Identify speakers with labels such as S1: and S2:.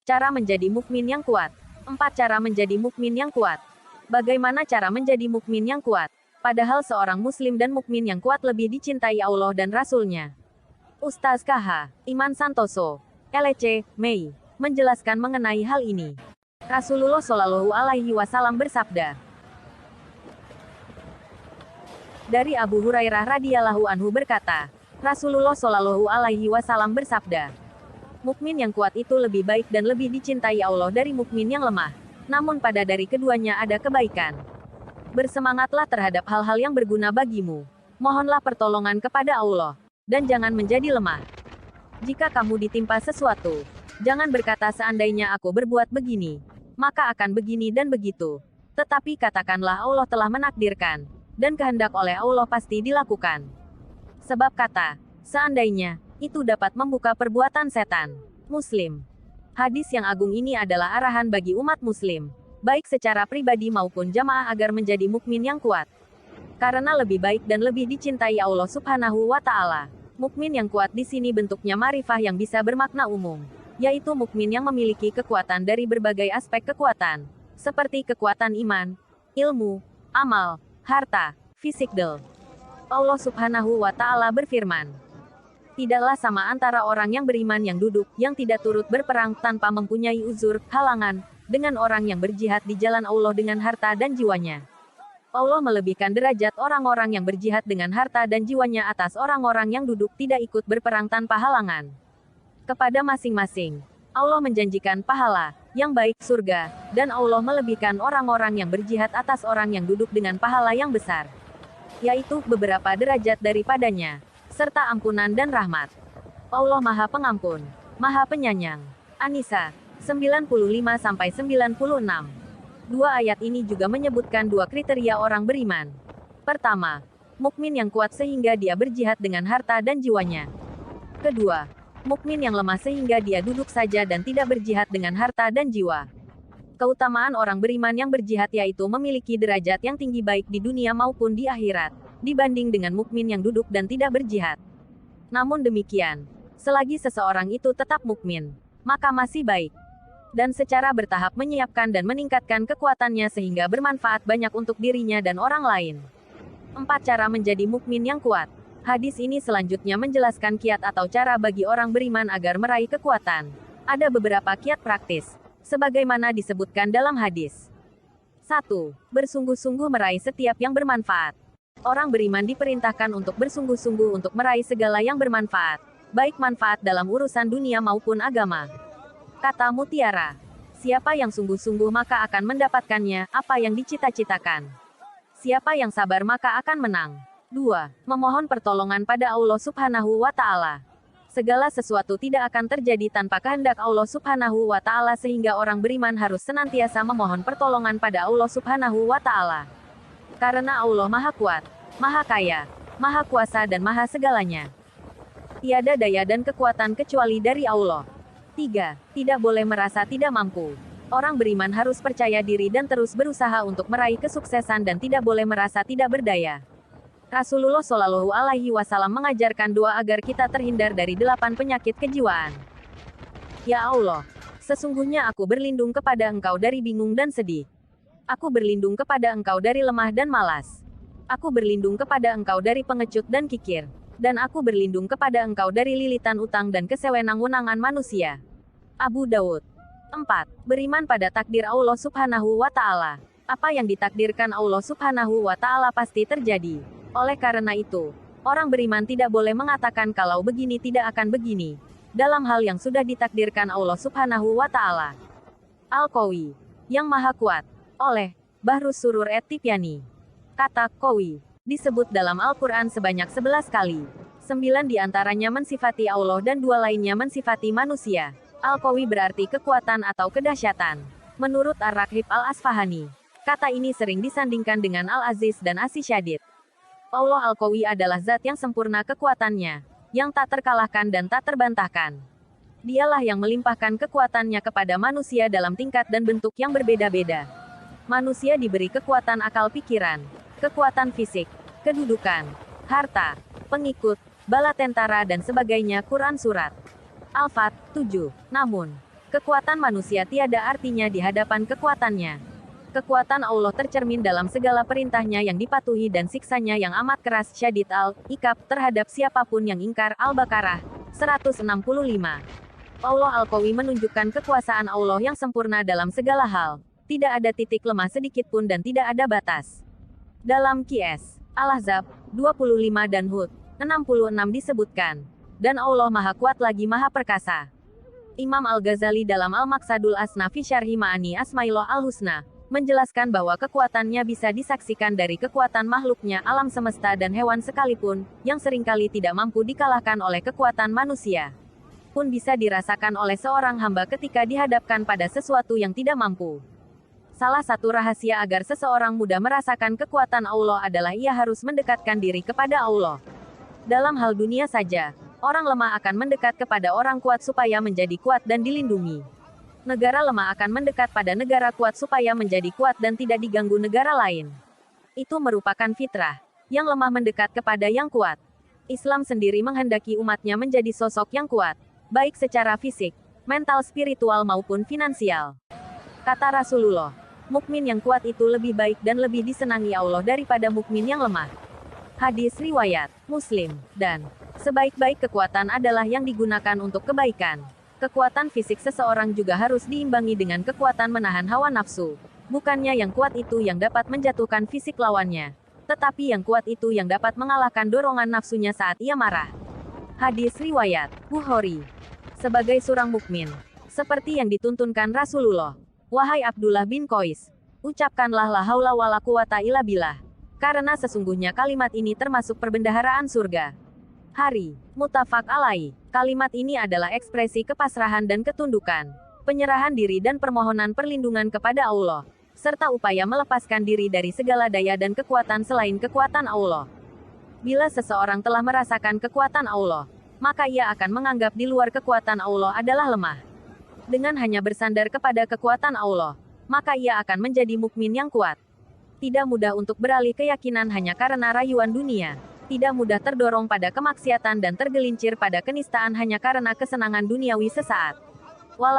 S1: Cara menjadi mukmin yang kuat. 4 cara menjadi mukmin yang kuat. Bagaimana cara menjadi mukmin yang kuat? Padahal seorang muslim dan mukmin yang kuat lebih dicintai Allah dan Rasul-Nya. Ustaz KH. Iman Santoso, LC, Mei, menjelaskan mengenai hal ini. Rasulullah Shallallahu Alaihi Wasallam bersabda. Dari Abu Hurairah radhiyallahu anhu berkata, Rasulullah Shallallahu Alaihi Wasallam bersabda, mukmin yang kuat itu lebih baik dan lebih dicintai Allah dari mukmin yang lemah. Namun pada dari keduanya ada kebaikan. Bersemangatlah terhadap hal-hal yang berguna bagimu. Mohonlah pertolongan kepada Allah. Dan jangan menjadi lemah. Jika kamu ditimpa sesuatu, jangan berkata seandainya aku berbuat begini, maka akan begini dan begitu. Tetapi katakanlah Allah telah menakdirkan, dan kehendak oleh Allah pasti dilakukan. Sebab kata, seandainya, itu dapat membuka perbuatan setan. Muslim. Hadis yang agung ini adalah arahan bagi umat muslim, baik secara pribadi maupun jamaah agar menjadi mukmin yang kuat. Karena lebih baik dan lebih dicintai Allah Subhanahu wa Ta'ala. Mukmin yang kuat di sini bentuknya ma'rifah yang bisa bermakna umum, yaitu mukmin yang memiliki kekuatan dari berbagai aspek kekuatan, seperti kekuatan iman, ilmu, amal, harta, fisik. Allah Subhanahu wa Ta'ala berfirman, tidaklah sama antara orang yang beriman yang duduk, yang tidak turut berperang tanpa mempunyai uzur, halangan, dengan orang yang berjihad di jalan Allah dengan harta dan jiwanya. Allah melebihkan derajat orang-orang yang berjihad dengan harta dan jiwanya atas orang-orang yang duduk tidak ikut berperang tanpa halangan. Kepada masing-masing, Allah menjanjikan pahala yang baik, surga, dan Allah melebihkan orang-orang yang berjihad atas orang yang duduk dengan pahala yang besar, yaitu beberapa derajat daripadanya, serta ampunan dan rahmat. Allah Maha Pengampun, Maha Penyayang. An-Nisa 95-96. Dua ayat ini juga menyebutkan dua kriteria orang beriman. Pertama, mukmin yang kuat sehingga dia berjihad dengan harta dan jiwanya. Kedua, mukmin yang lemah sehingga dia duduk saja dan tidak berjihad dengan harta dan jiwa. Keutamaan orang beriman yang berjihad yaitu memiliki derajat yang tinggi baik di dunia maupun di akhirat, dibanding dengan mukmin yang duduk dan tidak berjihad. Namun demikian, selagi seseorang itu tetap mukmin, maka masih baik. Dan secara bertahap menyiapkan dan meningkatkan kekuatannya sehingga bermanfaat banyak untuk dirinya dan orang lain. 4 cara menjadi mukmin yang kuat. Hadis ini selanjutnya menjelaskan kiat atau cara bagi orang beriman agar meraih kekuatan. Ada beberapa kiat praktis, sebagaimana disebutkan dalam hadis. 1. Bersungguh-sungguh meraih setiap yang bermanfaat. Orang beriman diperintahkan untuk bersungguh-sungguh untuk meraih segala yang bermanfaat, baik manfaat dalam urusan dunia maupun agama. Kata Mutiara, siapa yang sungguh-sungguh maka akan mendapatkannya, apa yang dicita-citakan. Siapa yang sabar maka akan menang. 2. Memohon pertolongan pada Allah Subhanahu wa Ta'ala. Segala sesuatu tidak akan terjadi tanpa kehendak Allah Subhanahu wa Ta'ala sehingga orang beriman harus senantiasa memohon pertolongan pada Allah Subhanahu wa Ta'ala. Karena Allah Maha Kuat, Maha Kaya, Maha Kuasa dan Maha Segalanya. Tiada daya dan kekuatan kecuali dari Allah. 3. Tidak boleh merasa tidak mampu. Orang beriman harus percaya diri dan terus berusaha untuk meraih kesuksesan dan tidak boleh merasa tidak berdaya. Rasulullah Shallallahu Alaihi Wasallam mengajarkan doa agar kita terhindar dari 8 penyakit kejiwaan. Ya Allah, sesungguhnya aku berlindung kepada Engkau dari bingung dan sedih. Aku berlindung kepada Engkau dari lemah dan malas. Aku berlindung kepada Engkau dari pengecut dan kikir. Dan aku berlindung kepada Engkau dari lilitan utang dan kesewenang-wenangan manusia. Abu Daud. 4. Beriman pada takdir Allah Subhanahu wa Ta'ala. Apa yang ditakdirkan Allah Subhanahu wa Ta'ala pasti terjadi. Oleh karena itu, orang beriman tidak boleh mengatakan kalau begini tidak akan begini, dalam hal yang sudah ditakdirkan Allah Subhanahu wa Ta'ala. Al-Qawi, yang Maha Kuat, oleh Bahrus Surur et-Tipyani. Kata Qawi disebut dalam Al-Quran sebanyak 11 kali. 9 diantaranya mensifati Allah dan 2 lainnya mensifati manusia. Al-Qawi berarti kekuatan atau kedahsyatan. Menurut Ar-Raghib Al-Asfahani, kata ini sering disandingkan dengan Al-Aziz dan As-Syadid. Allah Al-Qawi adalah zat yang sempurna kekuatannya, yang tak terkalahkan dan tak terbantahkan. Dialah yang melimpahkan kekuatannya kepada manusia dalam tingkat dan bentuk yang berbeda-beda. Manusia diberi kekuatan akal pikiran, kekuatan fisik, kedudukan, harta, pengikut, bala tentara dan sebagainya. Quran Surat Al-Fat 7. Namun, Kekuatan manusia tiada artinya di hadapan kekuatannya. Kekuatan Allah tercermin dalam segala perintahnya yang dipatuhi dan siksanya yang amat keras. Syadid al-Iqab terhadap siapapun yang ingkar. Al-Baqarah 165. Allah Al-Qawi menunjukkan kekuasaan Allah yang sempurna dalam segala hal. Tidak ada titik lemah sedikit pun dan tidak ada batas. Dalam Qs. Al-Ahzab 25 dan Hud 66 disebutkan. Dan Allah Maha Kuat lagi Maha Perkasa. Imam Al-Ghazali dalam Al-Maqsadul Asna fi Syarhi Ma'ani Asmaillah Al-Husna menjelaskan bahwa kekuatannya bisa disaksikan dari kekuatan makhluknya alam semesta dan hewan sekalipun, yang seringkali tidak mampu dikalahkan oleh kekuatan manusia. Pun bisa dirasakan oleh seorang hamba ketika dihadapkan pada sesuatu yang tidak mampu. Salah satu rahasia agar seseorang mudah merasakan kekuatan Allah adalah ia harus mendekatkan diri kepada Allah. Dalam hal dunia saja, orang lemah akan mendekat kepada orang kuat supaya menjadi kuat dan dilindungi. Negara lemah akan mendekat pada negara kuat supaya menjadi kuat dan tidak diganggu negara lain. Itu merupakan fitrah. Yang lemah mendekat kepada yang kuat. Islam sendiri menghendaki umatnya menjadi sosok yang kuat, baik secara fisik, mental, spiritual maupun finansial. Kata Rasulullah, mukmin yang kuat itu lebih baik dan lebih disenangi Allah daripada mukmin yang lemah. Hadis riwayat Muslim. Dan sebaik-baik kekuatan adalah yang digunakan untuk kebaikan. Kekuatan fisik seseorang juga harus diimbangi dengan kekuatan menahan hawa nafsu. Bukannya yang kuat itu yang dapat menjatuhkan fisik lawannya, tetapi yang kuat itu yang dapat mengalahkan dorongan nafsunya saat ia marah. Hadis riwayat Bukhari. Sebagai seorang mukmin, seperti yang dituntunkan Rasulullah, wahai Abdullah bin Qais, ucapkanlah la haula wala quwata illa billah. Karena sesungguhnya kalimat ini termasuk perbendaharaan surga. Hari Muttafaq alaih. Kalimat ini adalah ekspresi kepasrahan dan ketundukan, penyerahan diri dan permohonan perlindungan kepada Allah, serta upaya melepaskan diri dari segala daya dan kekuatan selain kekuatan Allah. Bila seseorang telah merasakan kekuatan Allah, maka ia akan menganggap di luar kekuatan Allah adalah lemah. Dengan hanya bersandar kepada kekuatan Allah, maka ia akan menjadi mukmin yang kuat. Tidak mudah untuk beralih keyakinan hanya karena rayuan dunia. Tidak mudah terdorong pada kemaksiatan dan tergelincir pada kenistaan hanya karena kesenangan duniawi sesaat.